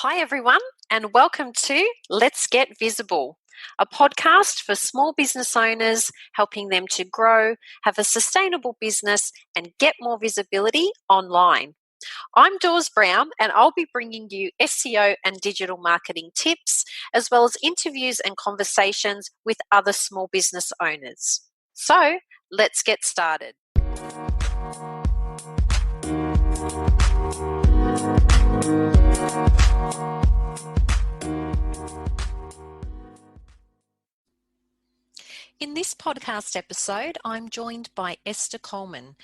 Hi, everyone, and welcome to Let's Get Visible, a podcast for small business owners, helping them to grow, have a sustainable business, and get more visibility online. I'm Dawes Brown, and I'll be bringing you SEO and digital marketing tips, as well as interviews and conversations with other small business owners. So, let's get started. In this podcast episode, I'm joined by Esther Colman.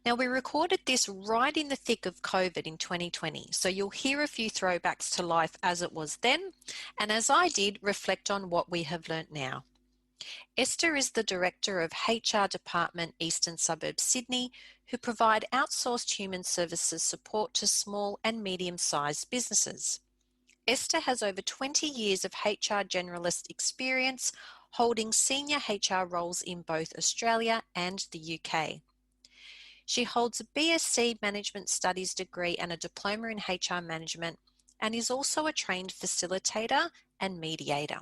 Now, we recorded this right in the thick of COVID in 2020, so you'll hear a few throwbacks to life as it was then, and as I did, reflect on what we have learnt now. Esther is the Director of HR Department, Eastern Suburbs, Sydney, who provide outsourced human services support to small and medium-sized businesses. Esther has over 20 years of HR generalist experience, holding senior HR roles in both Australia and the UK. She holds a B.Sc Management Studies degree and a Diploma in HR Management, and is also a trained facilitator and mediator.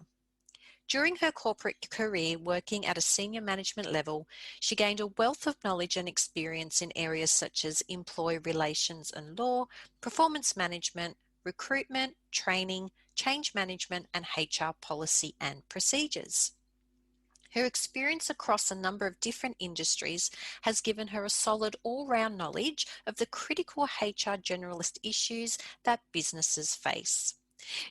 During her corporate career working at a senior management level, she gained a wealth of knowledge and experience in areas such as employee relations and law, performance management, recruitment, training, change management, and HR policy and procedures. Her experience across a number of different industries has given her a solid all-round knowledge of the critical HR generalist issues that businesses face.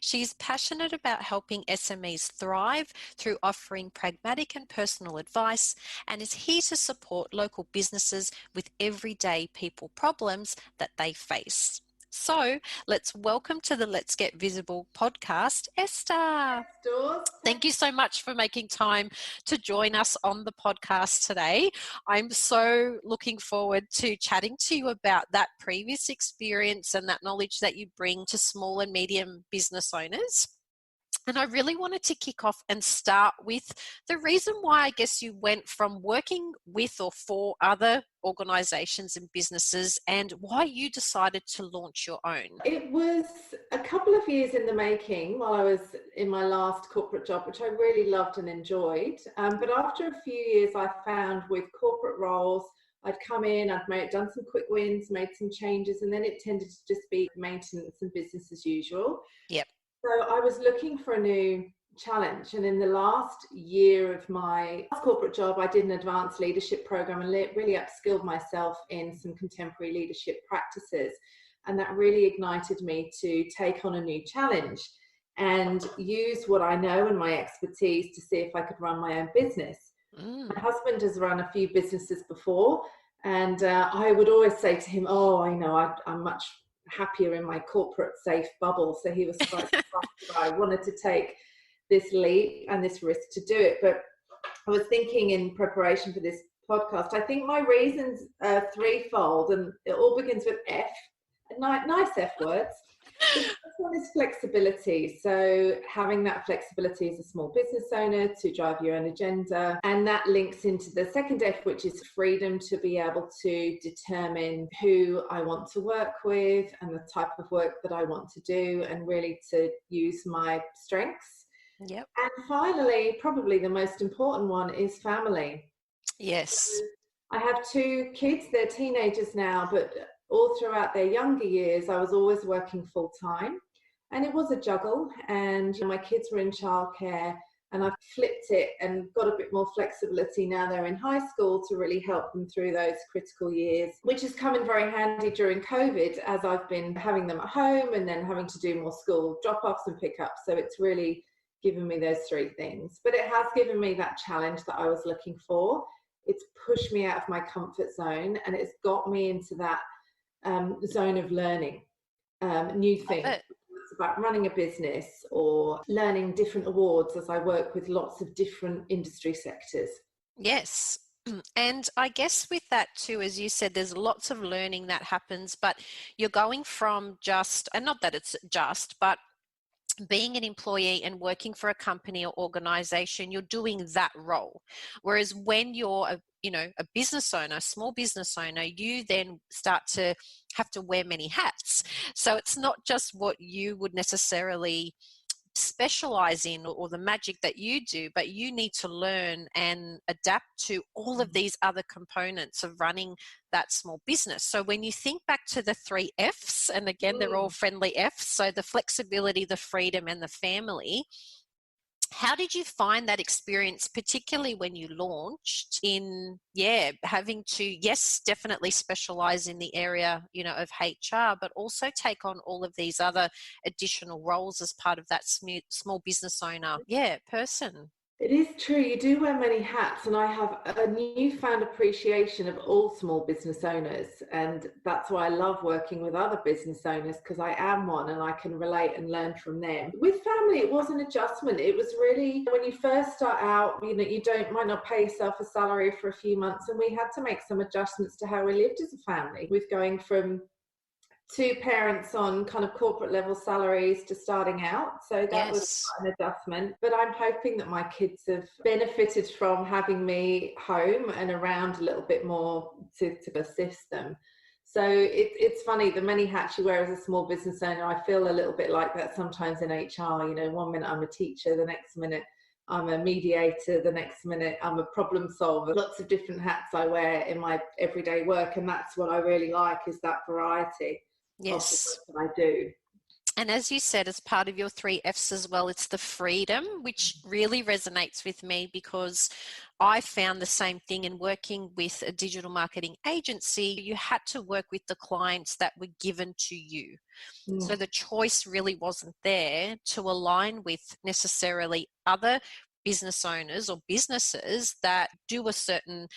She is passionate about helping SMEs thrive through offering pragmatic and personal advice, and is here to support local businesses with everyday people problems that they face. So let's welcome to the Let's Get Visible podcast, Esther. Thank you so much for making time to join us on the podcast today. I'm so looking forward to chatting to you about that previous experience and that knowledge that you bring to small and medium business owners. And I really wanted to kick off and start with the reason why I guess you went from working with or for other organisations and businesses, and why you decided to launch your own. It was a couple of years in the making while I was in my last corporate job, which I really loved and enjoyed. But after a few years, I found with corporate roles, I'd come in, I'd done some quick wins, made some changes, and then it tended to just be maintenance and business as usual. Yep. So I was looking for a new challenge, and in the last year of my last corporate job, I did an advanced leadership program and really upskilled myself in some contemporary leadership practices, and that really ignited me to take on a new challenge and use what I know and my expertise to see if I could run my own business. My husband has run a few businesses before, and I would always say to him, I'm much happier in my corporate safe bubble. So he was quite surprised that I wanted to take this leap and this risk to do it. But I was thinking in preparation for this podcast, I think my reasons are threefold, and it all begins with F, nice F words. The first one is flexibility. So having that flexibility as a small business owner to drive your own agenda. And that links into the second F, which is freedom to be able to determine who I want to work with and the type of work that I want to do, and really to use my strengths. Yep. And finally, probably the most important one is family. Yes. I have two kids, they're teenagers now, but all throughout their younger years, I was always working full time, and it was a juggle, and my kids were in childcare, and I've flipped it and got a bit more flexibility now they're in high school to really help them through those critical years, which has come in very handy during COVID, as I've been having them at home and then having to do more school drop-offs and pick-ups. So it's really given me those three things, but it has given me that challenge that I was looking for. It's pushed me out of my comfort zone, and it's got me into that zone of learning new things. It's about running a business or learning different awards as I work with lots of different industry sectors. Yes. And I guess with that too, as you said, there's lots of learning that happens, but you're going from just, and not that it's just, but being an employee and working for a company or organization, you're doing that role. Whereas when you're a business owner, small business owner, you then start to have to wear many hats. So it's not just what you would necessarily specialize in or the magic that you do, but you need to learn and adapt to all of these other components of running that small business. So when you think back to the 3 F's, and again, they're all friendly F's, so the flexibility, the freedom, and the family. How did you find that experience, particularly when you launched in, having to, yes, definitely specialize in the area, of HR, but also take on all of these other additional roles as part of that small business owner, person? It is true, you do wear many hats, and I have a newfound appreciation of all small business owners, and that's why I love working with other business owners, because I am one and I can relate and learn from them. With family, it was an adjustment. It was really, when you first start out, you might not pay yourself a salary for a few months, and we had to make some adjustments to how we lived as a family, with going from 2 parents on kind of corporate level salaries to starting out. So that was an adjustment. But I'm hoping that my kids have benefited from having me home and around a little bit more to assist them. So it's funny, the many hats you wear as a small business owner. I feel a little bit like that sometimes in HR. One minute I'm a teacher, the next minute I'm a mediator, the next minute I'm a problem solver. Lots of different hats I wear in my everyday work, and that's what I really like, is that variety. Yes. Of the work that I do. And as you said, as part of your 3 F's as well, it's the freedom, which really resonates with me, because I found the same thing in working with a digital marketing agency. You had to work with the clients that were given to you. So the choice really wasn't there to align with necessarily other business owners or businesses that do a certain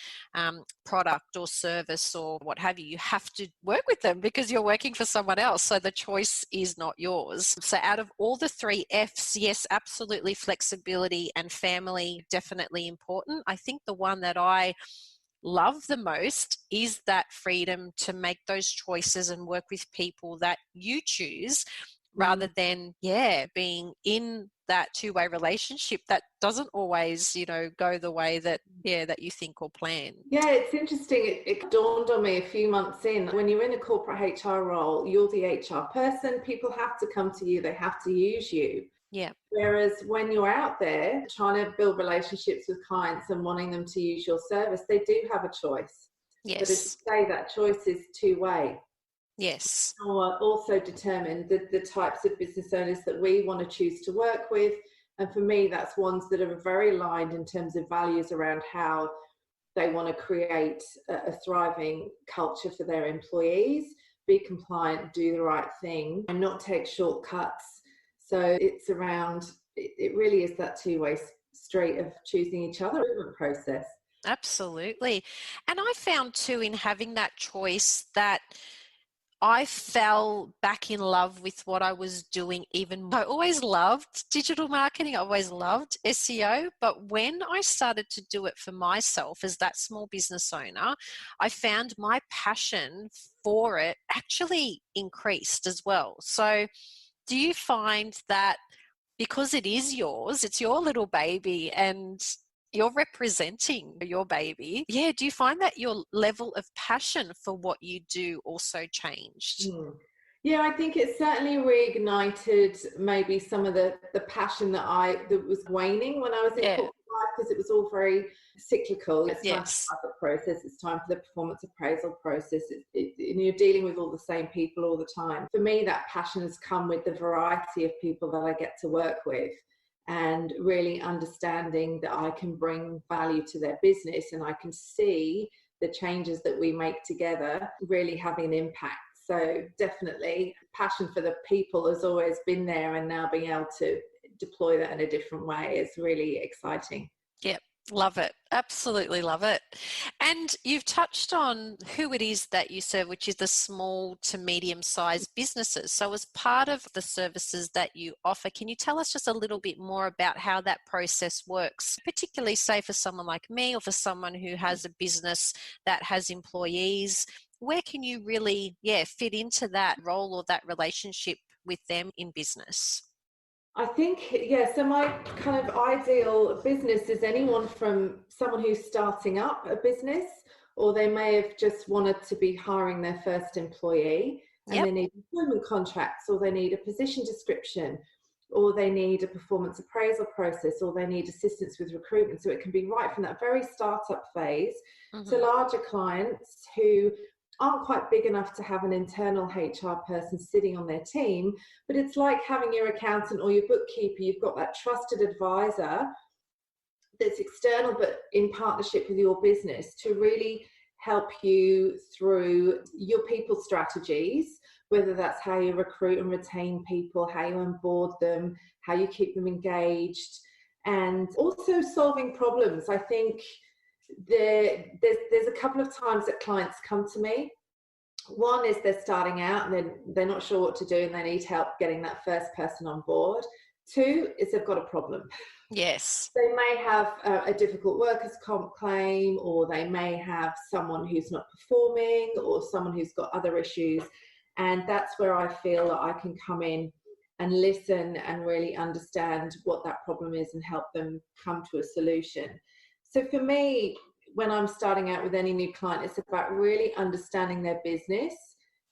product or service or what have you. You have to work with them because you're working for someone else. So the choice is not yours. So out of all the 3 F's, yes, absolutely, flexibility and family, definitely important. I think the one that I love the most is that freedom to make those choices and work with people that you choose, rather than being in that 2-way relationship that doesn't always go the way that that you think or plan. It's interesting. It dawned on me a few months in, when you're in a corporate HR role, you're the HR person. People have to come to you, they have to use you. Whereas when you're out there trying to build relationships with clients and wanting them to use your service, they do have a choice. But as you say, that choice is 2-way. Also determine the types of business owners that we want to choose to work with. And for me, that's ones that are very aligned in terms of values around how they want to create a thriving culture for their employees, be compliant, do the right thing, and not take shortcuts. So it's around, it really is that 2-way street of choosing each other in the process. Absolutely. And I found too, in having that choice, that I fell back in love with what I was doing. I always loved digital marketing. I always loved SEO. But when I started to do it for myself as that small business owner, I found my passion for it actually increased as well. So do you find that because it is yours, it's your little baby and you're representing your baby, do you find that your level of passion for what you do also changed? I think it certainly reignited maybe some of the passion that was waning when I was in corporate life, because it was all very cyclical. It's time for the process, it's time for the performance appraisal process, and you're dealing with all the same people all the time. For me, that passion has come with the variety of people that I get to work with, and really understanding that I can bring value to their business, and I can see the changes that we make together really having an impact. So definitely passion for the people has always been there, and now being able to deploy that in a different way is really exciting. Love it. Absolutely love it. And you've touched on who it is that you serve, which is the small to medium-sized businesses. So as part of the services that you offer, can you tell us just a little bit more about how that process works, particularly say for someone like me or for someone who has a business that has employees? Where can you really fit into that role or that relationship with them in business? I think, yeah, so my kind of ideal business is anyone from someone who's starting up a business, or they may have just wanted to be hiring their first employee and Yep. they need employment contracts, or they need a position description, or they need a performance appraisal process, or they need assistance with recruitment. So it can be right from that very startup phase to Mm-hmm. larger clients who aren't quite big enough to have an internal HR person sitting on their team, but it's like having your accountant or your bookkeeper. You've got that trusted advisor that's external but in partnership with your business to really help you through your people strategies, whether that's how you recruit and retain people, how you onboard them, how you keep them engaged, and also solving problems. I think there's a couple of times that clients come to me. One is they're starting out and they're not sure what to do and they need help getting that first person on board. Two is they've got a problem. Yes. They may have a difficult workers' comp claim, or they may have someone who's not performing, or someone who's got other issues. And that's where I feel that I can come in and listen and really understand what that problem is and help them come to a solution. So for me, when I'm starting out with any new client, it's about really understanding their business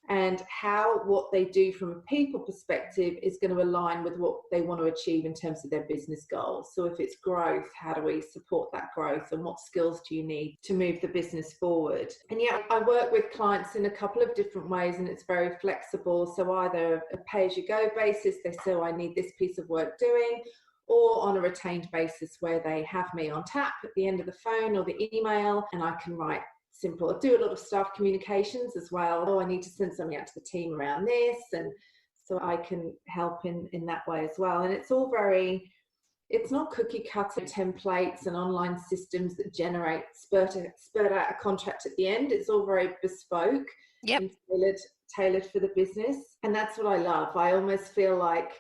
and how what they do from a people perspective is going to align with what they want to achieve in terms of their business goals. So if it's growth, how do we support that growth, and what skills do you need to move the business forward? And yeah, I work with clients in a couple of different ways, and it's very flexible. So either a pay-as-you-go basis, they say, oh, I need this piece of work doing, or on a retained basis where they have me on tap at the end of the phone or the email, and I can write simple. I do a lot of staff communications as well. Oh, I need to send something out to the team around this, and so I can help in that way as well. And it's all very, it's not cookie cutter templates and online systems that generate spurt out a contract at the end. It's all very bespoke Yep. and tailored for the business, and that's what I love. I almost feel like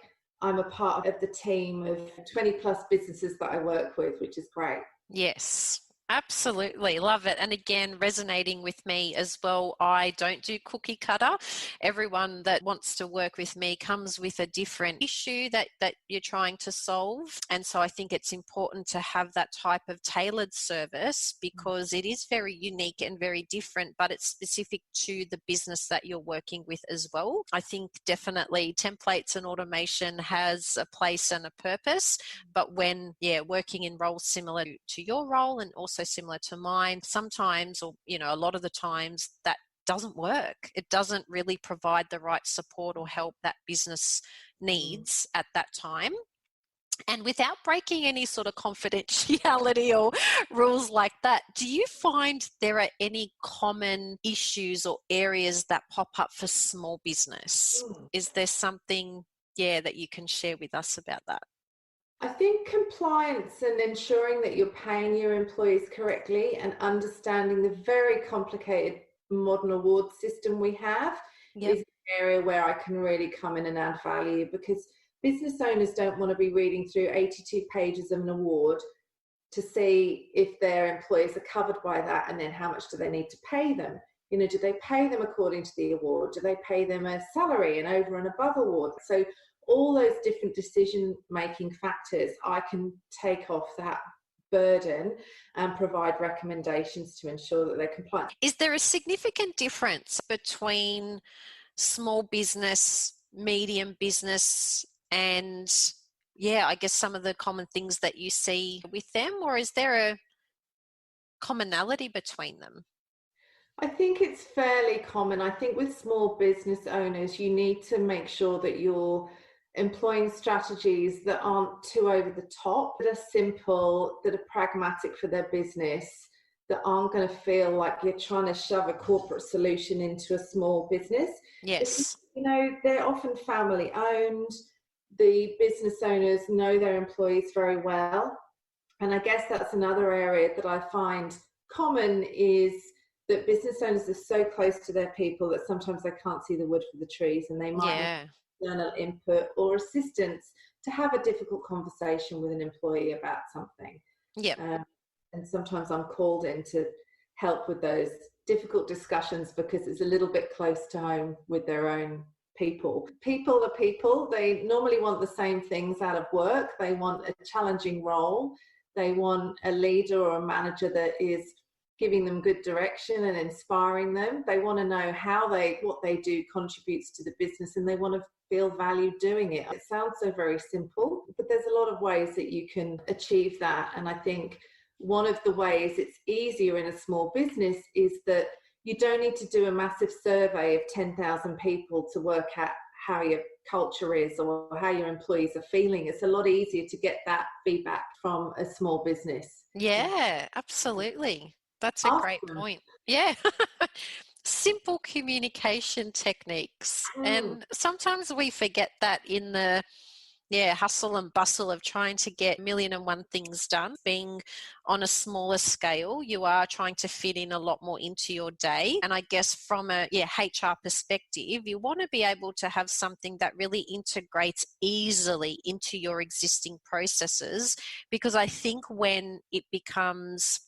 I'm a part of the team of 20 plus businesses that I work with, which is great. Yes. Absolutely. Love it. And again, resonating with me as well. I don't do cookie cutter. Everyone that wants to work with me comes with a different issue that you're trying to solve. And so I think it's important to have that type of tailored service because it is very unique and very different, but it's specific to the business that you're working with as well. I think definitely templates and automation has a place and a purpose, but when, working in roles similar to your role and also similar to mine, sometimes, or a lot of the times, that doesn't work. It doesn't really provide the right support or help that business needs at that time. And without breaking any sort of confidentiality or rules like that, do you find there are any common issues or areas that pop up for small business? Is there something, that you can share with us about that? I think compliance and ensuring that you're paying your employees correctly and understanding the very complicated modern award system we have Yep. is an area where I can really come in and add value, because business owners don't want to be reading through 82 pages of an award to see if their employees are covered by that, and then how much do they need to pay them. Do they pay them according to the award? Do they pay them a salary and over and above award? So all those different decision-making factors, I can take off that burden and provide recommendations to ensure that they're compliant. Is there a significant difference between small business, medium business, and I guess some of the common things that you see with them, or is there a commonality between them? I think it's fairly common. I think with small business owners, you need to make sure that you're employing strategies that aren't too over the top, that are simple, that are pragmatic for their business, that aren't going to feel like you're trying to shove a corporate solution into a small business. Yes. They're often family owned. The business owners know their employees very well. And I guess that's another area that I find common, is that business owners are so close to their people that sometimes they can't see the wood for the trees, and they might need external input or assistance to have a difficult conversation with an employee about something. Yep. And sometimes I'm called in to help with those difficult discussions because it's a little bit close to home with their own people. People are people. They normally want the same things out of work. They want a challenging role. They want a leader or a manager that is giving them good direction and inspiring them. They want to know what they do contributes to the business, and they want to feel valued doing it. It sounds so very simple, but there's a lot of ways that you can achieve that. And I think one of the ways it's easier in a small business is that you don't need to do a massive survey of 10,000 people to work out how your culture is or how your employees are feeling. It's a lot easier to get that feedback from a small business. Yeah, absolutely. That's a great Awesome. point. Yeah. Simple communication techniques. And sometimes we forget that in the hustle and bustle of trying to get a million and one things done. Being on a smaller scale, you are trying to fit in a lot more into your day. And I guess from a HR perspective, you want to be able to have something that really integrates easily into your existing processes, because I think when it becomes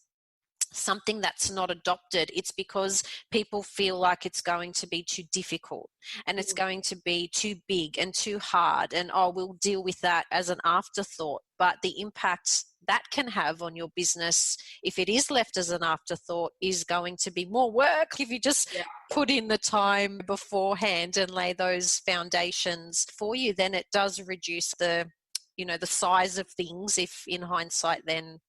something that's not adopted, it's because people feel like it's going to be too difficult and it's going to be too big and too hard, and we'll deal with that as an afterthought. But the impact that can have on your business, if it is left as an afterthought, is going to be more work if you just put in the time beforehand and lay those foundations for you. Then it does reduce the size of things, if in hindsight then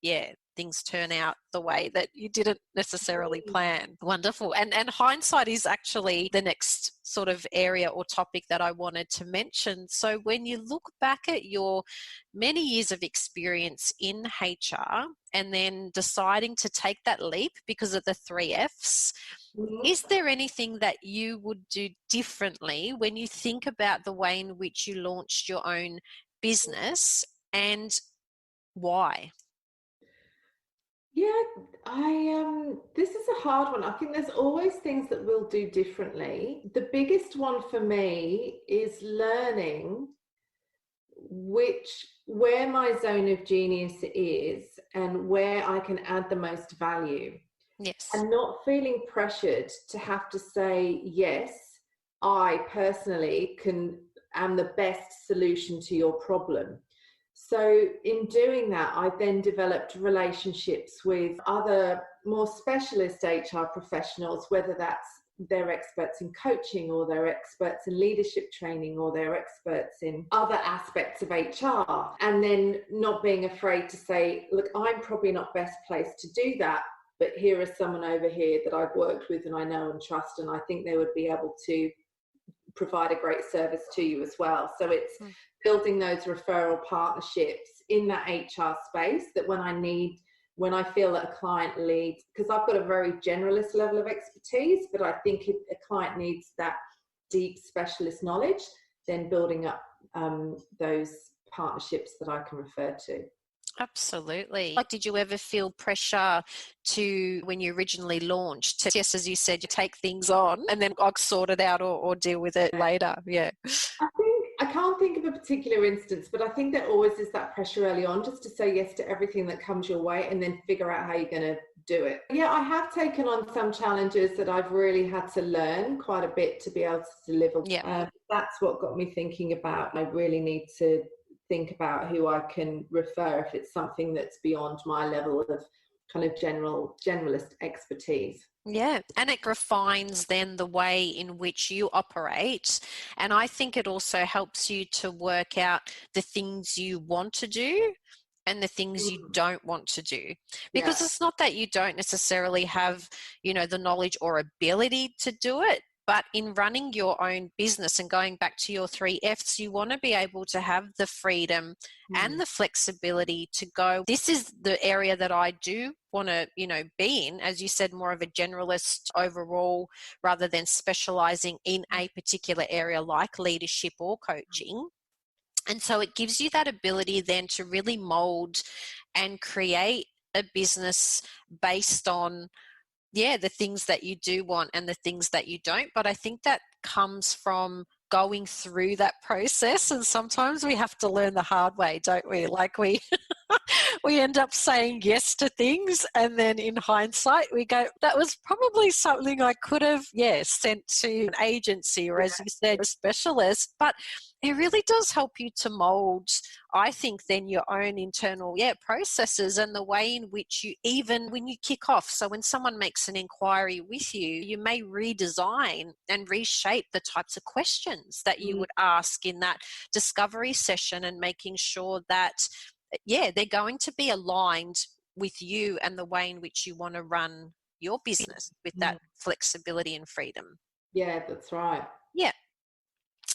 things turn out the way that you didn't necessarily plan. Wonderful. And hindsight is actually the next sort of area or topic that I wanted to mention. So when you look back at your many years of experience in HR and then deciding to take that leap because of the 3 Fs, is there anything that you would do differently when you think about the way in which you launched your own business, and why? This is a hard one. I think there's always things that we'll do differently. The biggest one for me is learning where my zone of genius is and where I can add the most value. Yes. And not feeling pressured to have to say, yes, I personally am the best solution to your problem. So in doing that, I then developed relationships with other more specialist HR professionals, whether that's they're experts in coaching or they're experts in leadership training or they're experts in other aspects of HR. And then not being afraid to say, look, I'm probably not best placed to do that, but here is someone over here that I've worked with and I know and trust, and I think they would be able to provide a great service to you as well. So it's building those referral partnerships in that HR space, that when I feel that a client needs, because I've got a very generalist level of expertise, but I think if a client needs that deep specialist knowledge, then building up those partnerships that I can refer to. Absolutely. Like, did you ever feel pressure to, when you originally launched, to, yes, as you said, you take things on and then I'll sort it out or deal with it later? Yeah. I can't think of a particular instance, but I think there always is that pressure early on just to say yes to everything that comes your way and then figure out how you're going to do it. Yeah, I have taken on some challenges that I've really had to learn quite a bit to be able to deliver. Yeah. That's what got me thinking about, I really need to think about who I can refer if it's something that's beyond my level of kind of generalist expertise. Yeah, and it refines then the way in which you operate. And I think it also helps you to work out the things you want to do and the things you don't want to do. Because it's not that you don't necessarily have, the knowledge or ability to do it, but in running your own business and going back to your 3 Fs, you want to be able to have the freedom and the flexibility to go, this is the area that I do want to, be in, as you said, more of a generalist overall rather than specializing in a particular area like leadership or coaching. And so it gives you that ability then to really mold and create a business based on the things that you do want and the things that you don't. But I think that comes from going through that process, and sometimes we have to learn the hard way, don't we? Like we we end up saying yes to things, and then in hindsight we go, that was probably something I could have sent to an agency, or as you said, a specialist. But it really does help you to mold, I think, then your own internal processes, and the way in which you, even when you kick off, so when someone makes an inquiry with you, you may redesign and reshape the types of questions that you would ask in that discovery session, and making sure that they're going to be aligned with you and the way in which you want to run your business with that flexibility and freedom. Yeah, that's right. Yeah.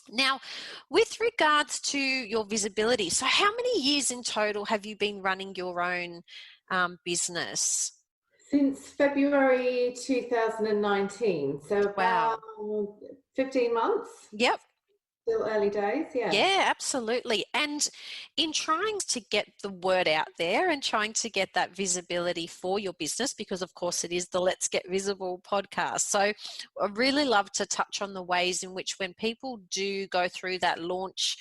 Now, with regards to your visibility, so how many years in total have you been running your own business? Since February 2019, so about 15 months. Yep. Still early days, Yeah, absolutely. And in trying to get the word out there and trying to get that visibility for your business, because of course it is the Let's Get Visible podcast. So I really love to touch on the ways in which, when people do go through that launch,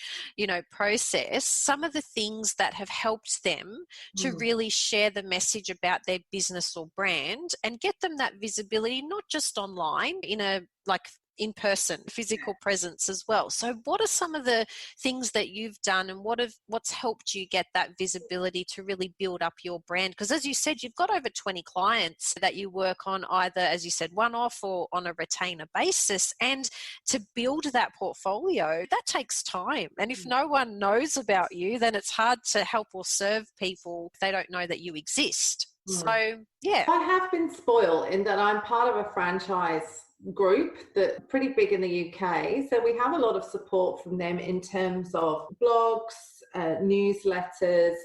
process, some of the things that have helped them to really share the message about their business or brand and get them that visibility, not just online, in person, physical presence as well. So what are some of the things that you've done, and what's helped you get that visibility to really build up your brand? Because as you said, you've got over 20 clients that you work on, either, as you said, one-off or on a retainer basis. And to build that portfolio, that takes time. And if no one knows about you, then it's hard to help or serve people if they don't know that you exist. So, yeah. I have been spoiled in that I'm part of a franchise group that's pretty big in the UK. So we have a lot of support from them in terms of blogs, newsletters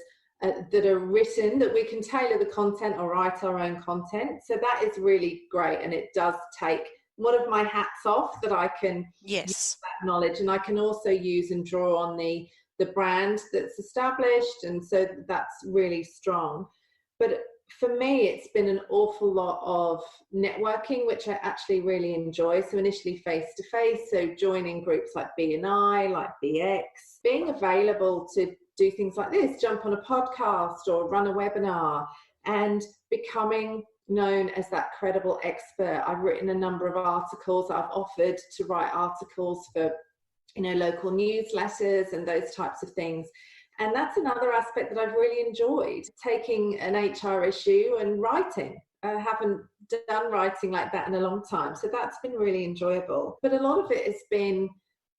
that are written, that we can tailor the content or write our own content. So that is really great. And it does take one of my hats off, that I can use that knowledge, and I can also use and draw on the brand that's established. And so that's really strong. But for me, it's been an awful lot of networking, which I actually really enjoy. So initially face-to-face, so joining groups like B&I, like B.Sc, being available to do things like this, jump on a podcast or run a webinar, and becoming known as that credible expert. I've written a number of articles. I've offered to write articles for, local newsletters and those types of things. And that's another aspect that I've really enjoyed, taking an HR issue and writing. I haven't done writing like that in a long time. So that's been really enjoyable. But a lot of it has been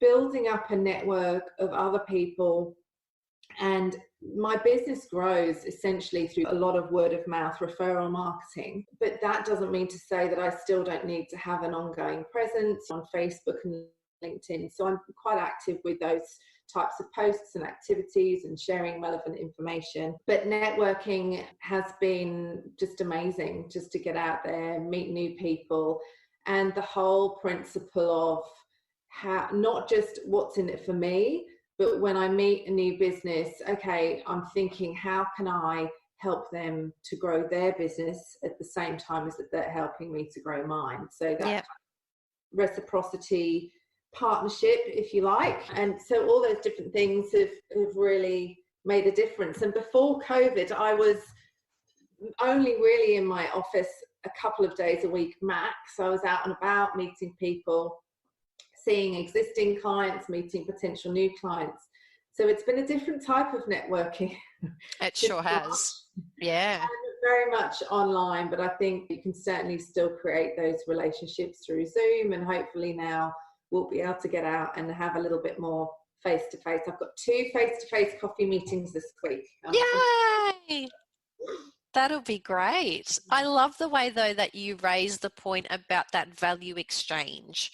building up a network of other people. And my business grows essentially through a lot of word of mouth referral marketing. But that doesn't mean to say that I still don't need to have an ongoing presence on Facebook and LinkedIn. So I'm quite active with those types of posts and activities and sharing relevant information. But networking has been just amazing, just to get out there, meet new people, and the whole principle of how, not just what's in it for me, but when I meet a new business, okay, I'm thinking, how can I help them to grow their business at the same time as that they're helping me to grow mine? So that reciprocity, partnership, if you like. And so all those different things have really made a difference. And before COVID, I was only really in my office a couple of days a week max. I was out and about, meeting people, seeing existing clients, meeting potential new clients. So it's been a different type of networking. It sure has. Yeah. And very much online, but I think you can certainly still create those relationships through Zoom, and hopefully now we'll be able to get out and have a little bit more face-to-face. I've got 2 face-to-face coffee meetings this week. Yay! That'll be great. I love the way, though, that you raise the point about that value exchange.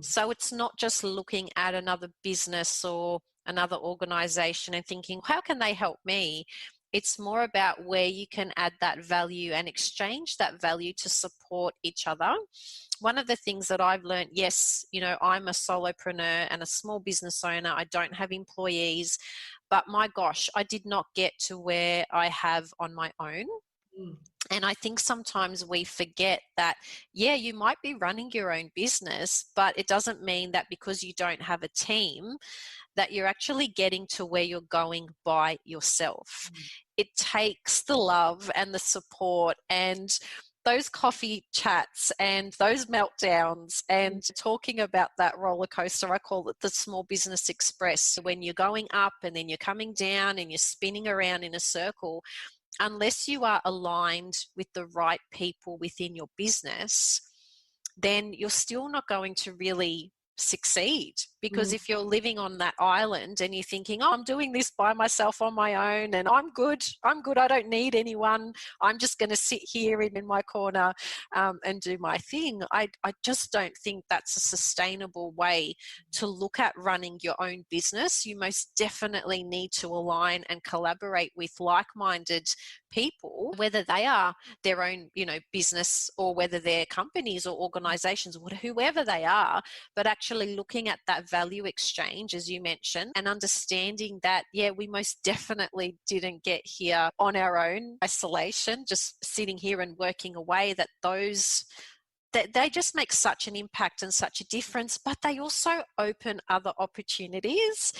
So it's not just looking at another business or another organization and thinking, how can they help me? It's more about where you can add that value and exchange that value to support each other. One of the things that I've learned, yes, I'm a solopreneur and a small business owner. I don't have employees, but my gosh, I did not get to where I have on my own. And I think sometimes we forget that, you might be running your own business, but it doesn't mean that because you don't have a team that you're actually getting to where you're going by yourself. It takes the love and the support and those coffee chats and those meltdowns and talking about that roller coaster. I call it the small business express. So when you're going up and then you're coming down and you're spinning around in a circle, unless you are aligned with the right people within your business, then you're still not going to really succeed. Because if you're living on that island and you're thinking, oh, I'm doing this by myself on my own and I'm good, I don't need anyone, I'm just going to sit here in my corner and do my thing, I just don't think that's a sustainable way to look at running your own business. You most definitely need to align and collaborate with like-minded people, whether they are their own, business or whether they're companies or organizations, whoever they are, but actually looking at that value exchange, as you mentioned, and understanding that, we most definitely didn't get here on our own isolation, just sitting here and working away, that they just make such an impact and such a difference, but they also open other opportunities.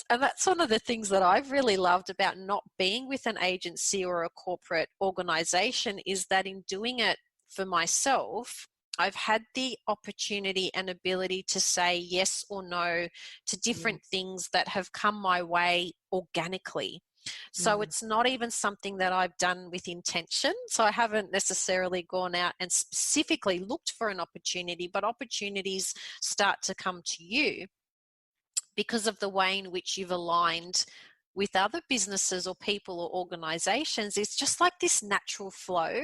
And that's one of the things that I've really loved about not being with an agency or a corporate organization, is that in doing it for myself, I've had the opportunity and ability to say yes or no to different things that have come my way organically. So it's not even something that I've done with intention. So I haven't necessarily gone out and specifically looked for an opportunity, but opportunities start to come to you because of the way in which you've aligned with other businesses or people or organizations. It's just like this natural flow.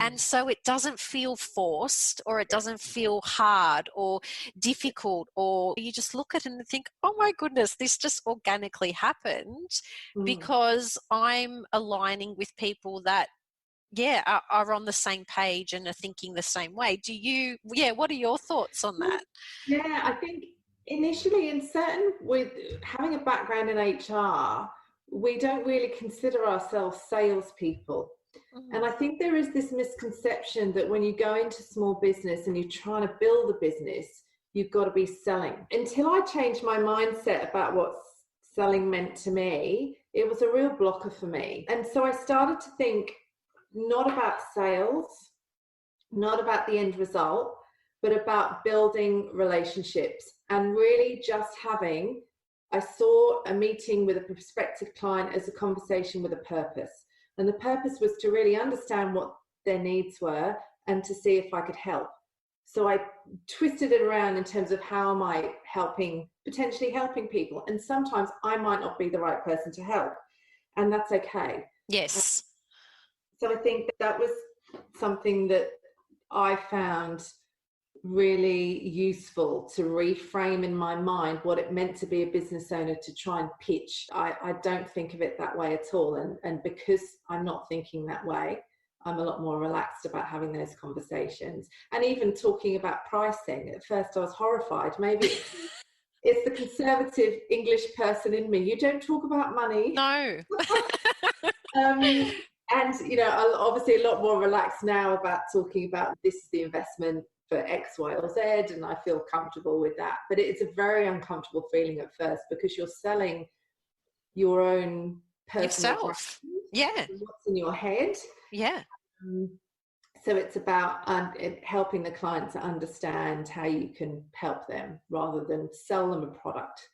And so it doesn't feel forced, or it doesn't feel hard or difficult, or you just look at it and think, oh my goodness, this just organically happened because I'm aligning with people that are on the same page and are thinking the same way. What are your thoughts on that? Yeah, I think initially, with having a background in HR, we don't really consider ourselves salespeople. And I think there is this misconception that when you go into small business and you're trying to build a business, you've got to be selling. Until I changed my mindset about what selling meant to me, it was a real blocker for me. And so I started to think not about sales, not about the end result, but about building relationships and really just I saw a meeting with a prospective client as a conversation with a purpose. And the purpose was to really understand what their needs were and to see if I could help. So I twisted it around in terms of how am I potentially helping people. And sometimes I might not be the right person to help, and that's okay. Yes. So I think that was something that I found really useful to reframe in my mind what it meant to be a business owner, to try and pitch. I don't think of it that way at all. And because I'm not thinking that way, I'm a lot more relaxed about having those conversations. And even talking about pricing, at first I was horrified. Maybe it's the conservative English person in me. You don't talk about money. No. And, I'm obviously a lot more relaxed now about talking about this is the investment for X, Y, or Z, and I feel comfortable with that. But it's a very uncomfortable feeling at first because you're selling your own personal yourself. What's in your head. So it's about helping the client to understand how you can help them rather than sell them a product.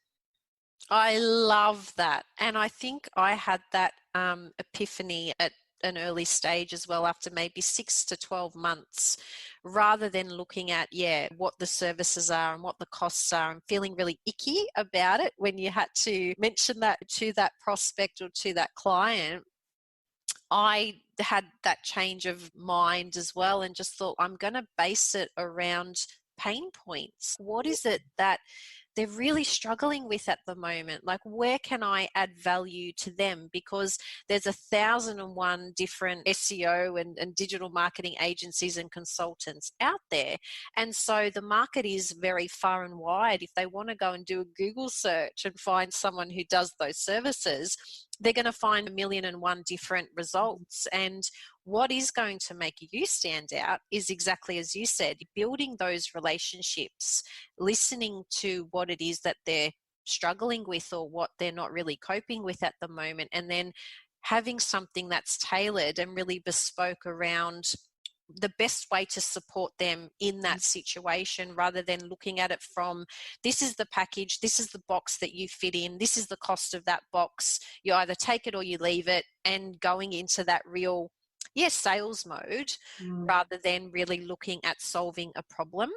I love that. And I think I had that epiphany at an early stage as well, after maybe 6 to 12 months, rather than looking at what the services are and what the costs are and feeling really icky about it when you had to mention that to that prospect or to that client. I had that change of mind as well and just thought, I'm going to base it around pain points. What is it that they're really struggling with at the moment? Like, where can I add value to them? Because there's 1,001 different SEO and digital marketing agencies and consultants out there. And so the market is very far and wide. If they want to go and do a Google search and find someone who does those services, they're going to find 1,000,001 different results. And what is going to make you stand out is exactly as you said, building those relationships, listening to what it is that they're struggling with or what they're not really coping with at the moment, and then having something that's tailored and really bespoke around the best way to support them in that situation, rather than looking at it from, this is the package, this is the box that you fit in, this is the cost of that box, you either take it or you leave it, and going into that real sales mode rather than really looking at solving a problem.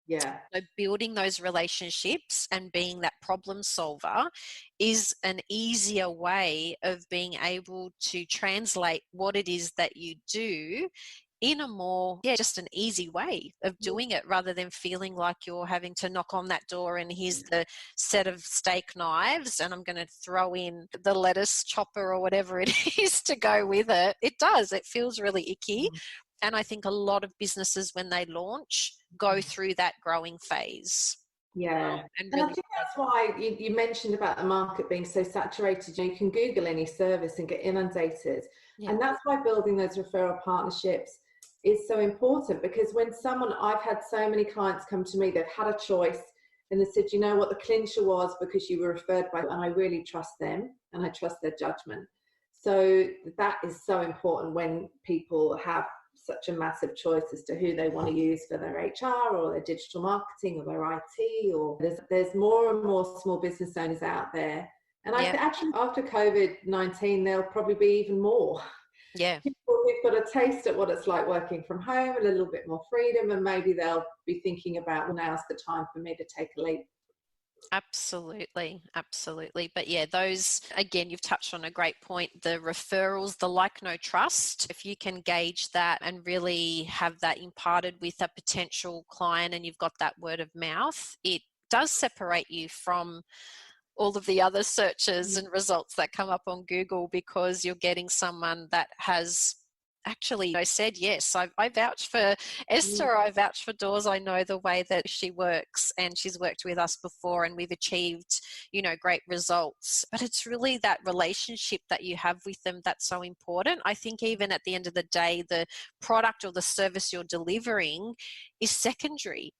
Yeah. So building those relationships and being that problem solver is an easier way of being able to translate what it is that you do in a more, just an easy way of doing it, rather than feeling like you're having to knock on that door and here's the set of steak knives and I'm going to throw in the lettuce chopper or whatever it is to go with it. It feels really icky. And I think a lot of businesses, when they launch, go through that growing phase. Yeah. And I really, think that's why you mentioned about the market being so saturated. You can Google any service and get inundated. And that's why building those referral partnerships is so important, because when I've had so many clients come to me, they've had a choice and they said, you know what, the clincher was because you were referred by, and I really trust them and I trust their judgment. So that is so important when people have such a massive choice as to who they want to use for their HR or their digital marketing or their IT, or there's more and more small business owners out there. And I think actually after COVID-19, there'll probably be even more. Yeah. People who've got a taste at what it's like working from home, a little bit more freedom, and maybe they'll be thinking about, well, now's the time for me to take a leap. Absolutely. But those, again, you've touched on a great point, the referrals, the like, no trust. If you can gauge that and really have that imparted with a potential client and you've got that word of mouth, it does separate you from all of the other searches and results that come up on Google, because you're getting someone that has actually said, yes, I vouch for Esther, I vouch for Dawes, I know the way that she works and she's worked with us before and we've achieved, great results. But it's really that relationship that you have with them that's so important. I think even at the end of the day, the product or the service you're delivering is secondary.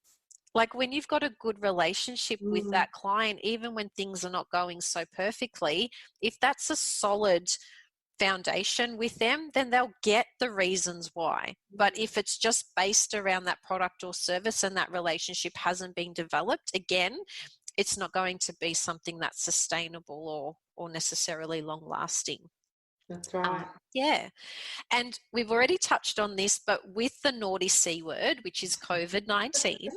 Like when you've got a good relationship with that client, even when things are not going so perfectly, if that's a solid foundation with them, then they'll get the reasons why. But if it's just based around that product or service and that relationship hasn't been developed, again, it's not going to be something that's sustainable or necessarily long lasting. That's right. And we've already touched on this, but with the naughty C word, which is COVID-19,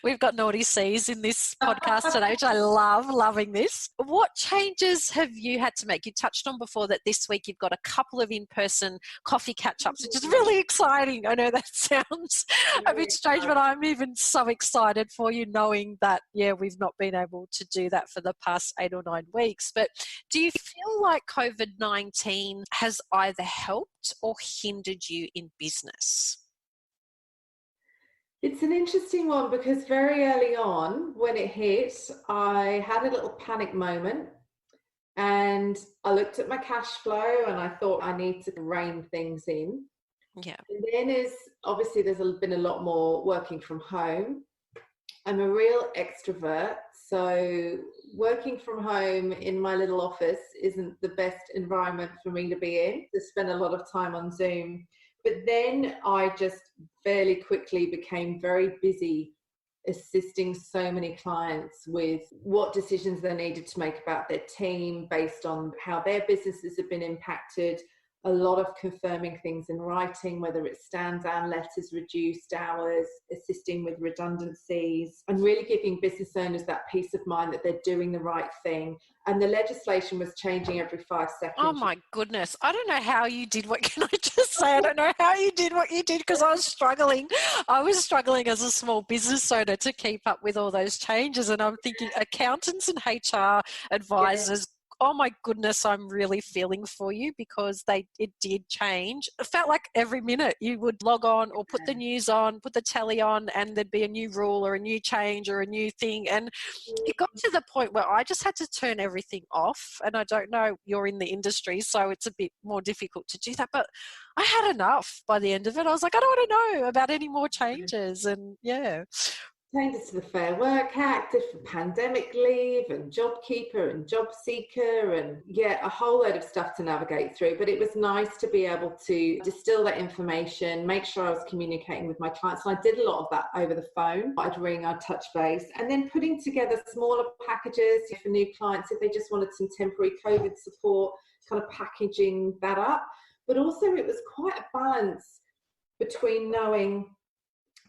we've got naughty C's in this podcast today, which I loving this. What changes have you had to make? You touched on before that this week you've got a couple of in-person coffee catch-ups, which is really exciting. I know that sounds a bit strange, but I'm even so excited for you, knowing that, we've not been able to do that for the past 8 or 9 weeks. But do you feel like COVID-19 has either helped or hindered you in business? It's an interesting one, because very early on when it hit, I had a little panic moment and I looked at my cash flow and I thought I need to rein things in. Yeah. And then obviously there's been a lot more working from home. I'm a real extrovert, so working from home in my little office isn't the best environment for me to be in, to spend a lot of time on Zoom. But then I just fairly quickly became very busy assisting so many clients with what decisions they needed to make about their team based on how their businesses have been impacted. A lot of confirming things in writing, whether it's stand down letters, reduced hours, assisting with redundancies, and really giving business owners that peace of mind that they're doing the right thing. And the legislation was changing every 5 seconds. Oh my goodness. I don't know how you did what, can I just say, I don't know how you did what you did, because I was struggling. I was struggling as a small business owner to keep up with all those changes. And I'm thinking accountants and HR advisors, oh my goodness, I'm really feeling for you, because it did change. It felt like every minute you would log on or put the news on, put the telly on, and there'd be a new rule or a new change or a new thing. And it got to the point where I just had to turn everything off. And I don't know, you're in the industry, so it's a bit more difficult to do that. But I had enough by the end of it. I was like, I don't want to know about any more changes. And changes to the Fair Work Act, different pandemic leave and JobKeeper and Job Seeker, and a whole load of stuff to navigate through. But it was nice to be able to distill that information, make sure I was communicating with my clients. And I did a lot of that over the phone. I'd ring, I'd touch base, and then putting together smaller packages for new clients if they just wanted some temporary COVID support, kind of packaging that up. But also it was quite a balance between knowing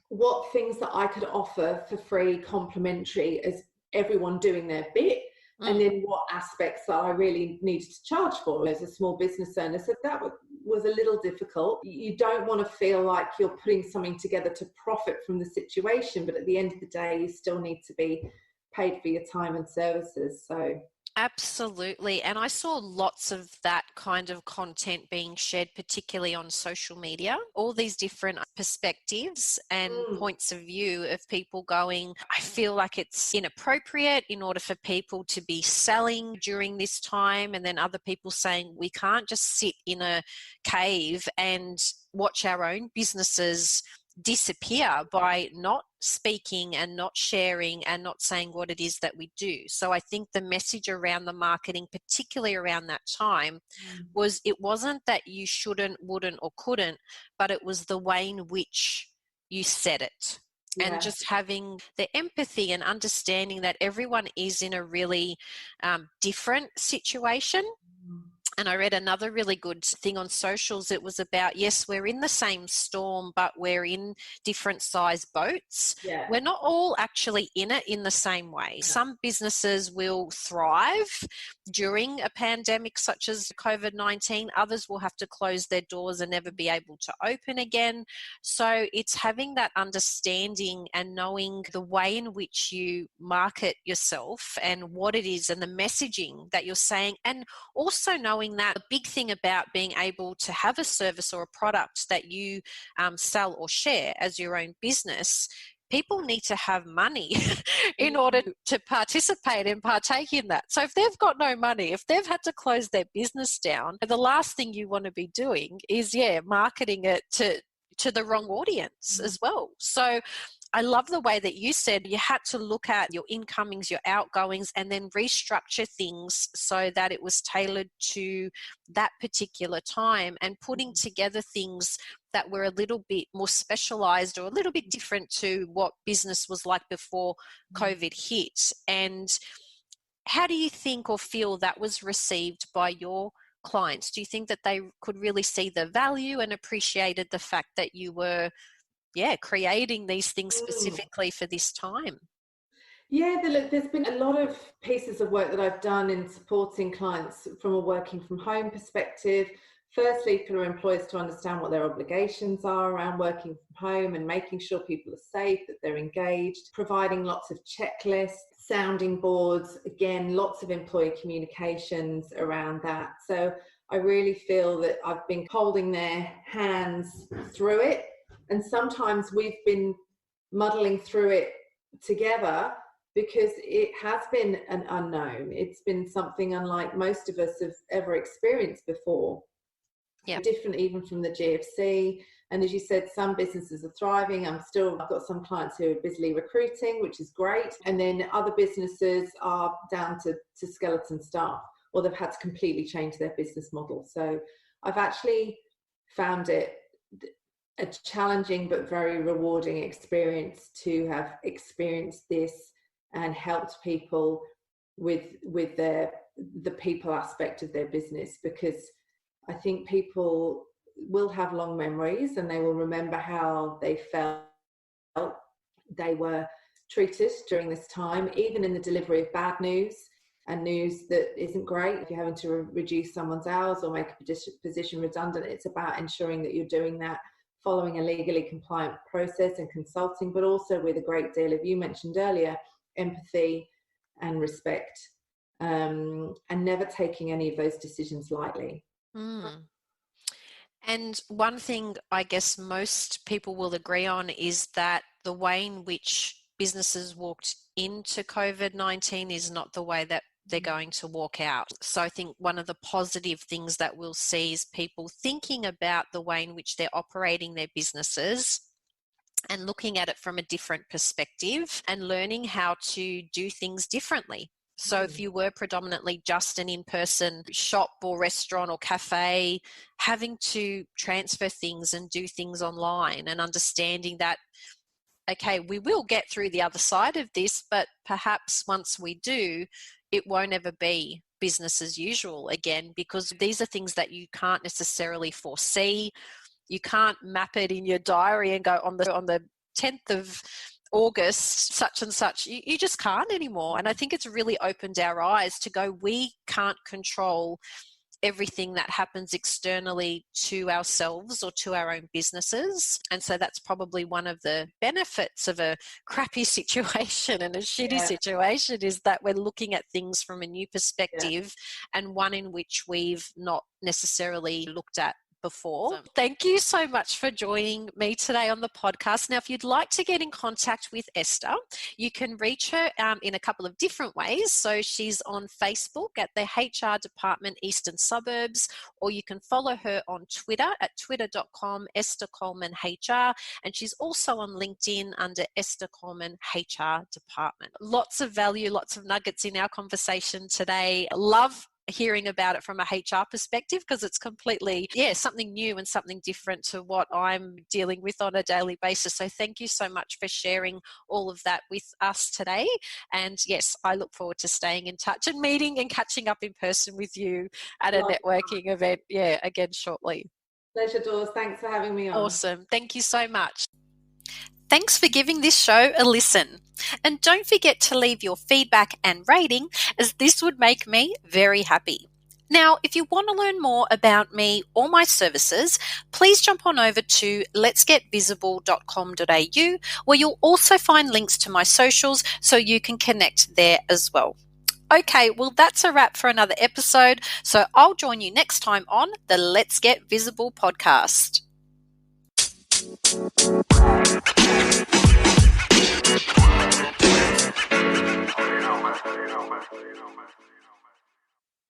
what things that I could offer for free, complimentary, as everyone doing their bit, and then what aspects that I really needed to charge for as a small business owner. So that was a little difficult. You don't want to feel like you're putting something together to profit from the situation, but at the end of the day, you still need to be paid for your time and services. So absolutely. And I saw lots of that kind of content being shared, particularly on social media, all these different perspectives and points of view of people going, I feel like it's inappropriate in order for people to be selling during this time. And then other people saying, we can't just sit in a cave and watch our own businesses disappear by not speaking and not sharing and not saying what it is that we do. So I think the message around the marketing, particularly around that time, was it wasn't that you shouldn't, wouldn't, or couldn't, but it was the way in which you said it. And just having the empathy and understanding that everyone is in a really different situation. And I read another really good thing on socials. It was about, yes, we're in the same storm, but we're in different size boats. Yeah. We're not all actually in it in the same way. Some businesses will thrive during a pandemic such as COVID-19. Others will have to close their doors and never be able to open again. So it's having that understanding and knowing the way in which you market yourself and what it is and the messaging that you're saying, and also knowing that a big thing about being able to have a service or a product that you sell or share as your own business, people need to have money in order to participate and partake in that. So if they've got no money, if they've had to close their business down, the last thing you want to be doing is, marketing it to the wrong audience as well. So I love the way that you said you had to look at your incomings, your outgoings, and then restructure things so that it was tailored to that particular time, and putting together things that were a little bit more specialized or a little bit different to what business was like before COVID hit. And how do you think or feel that was received by your clients? Do you think that they could really see the value and appreciated the fact that you were creating these things specifically for this time? Yeah, there's been a lot of pieces of work that I've done in supporting clients from a working from home perspective. Firstly, for employers to understand what their obligations are around working from home and making sure people are safe, that they're engaged, providing lots of checklists, sounding boards, again, lots of employee communications around that. So I really feel that I've been holding their hands through it. And sometimes we've been muddling through it together because it has been an unknown. It's been something unlike most of us have ever experienced before. Different even from the GFC. And as you said, some businesses are thriving. I've got some clients who are busily recruiting, which is great. And then other businesses are down to skeleton staff, or they've had to completely change their business model. So I've actually found it a challenging but very rewarding experience to have experienced this and helped people with the people aspect of their business, because I think people will have long memories and they will remember how they felt they were treated during this time, even in the delivery of bad news and news that isn't great. If you're having to reduce someone's hours or make a position redundant, it's about ensuring that you're doing that following a legally compliant process and consulting, but also with a great deal of, you mentioned earlier, empathy and respect, and never taking any of those decisions lightly. And one thing I guess most people will agree on is that the way in which businesses walked into COVID-19 is not the way that they're going to walk out. So I think one of the positive things that we'll see is people thinking about the way in which they're operating their businesses and looking at it from a different perspective and learning how to do things differently. So if you were predominantly just an in-person shop or restaurant or cafe, having to transfer things and do things online and understanding that, okay, we will get through the other side of this, but perhaps once we do, it won't ever be business as usual again, because these are things that you can't necessarily foresee. You can't map it in your diary and go on the 10th of August, such and such. You just can't anymore. And I think it's really opened our eyes to go, we can't control everything that happens externally to ourselves or to our own businesses. And so that's probably one of the benefits of a crappy situation and a shitty situation, is that we're looking at things from a new perspective and one in which we've not necessarily looked at before. Thank you so much for joining me today on the podcast. Now, if you'd like to get in contact with Esther, you can reach her in a couple of different ways. So she's on Facebook at the HR Department Eastern Suburbs, or you can follow her on Twitter at twitter.com Esther Colman HR, and she's also on LinkedIn under Esther Colman HR Department. Lots of value, lots of nuggets in our conversation today. Love hearing about it from a HR perspective, because it's completely, something new and something different to what I'm dealing with on a daily basis. So thank you so much for sharing all of that with us today. And yes, I look forward to staying in touch and meeting and catching up in person with you at a networking event, again shortly. Pleasure, Dawes. Thanks for having me on. Awesome. Thank you so much. Thanks for giving this show a listen. And don't forget to leave your feedback and rating, as this would make me very happy. Now, if you want to learn more about me or my services, please jump on over to letsgetvisible.com.au, where you'll also find links to my socials so you can connect there as well. Okay, well, that's a wrap for another episode. So I'll join you next time on the Let's Get Visible podcast.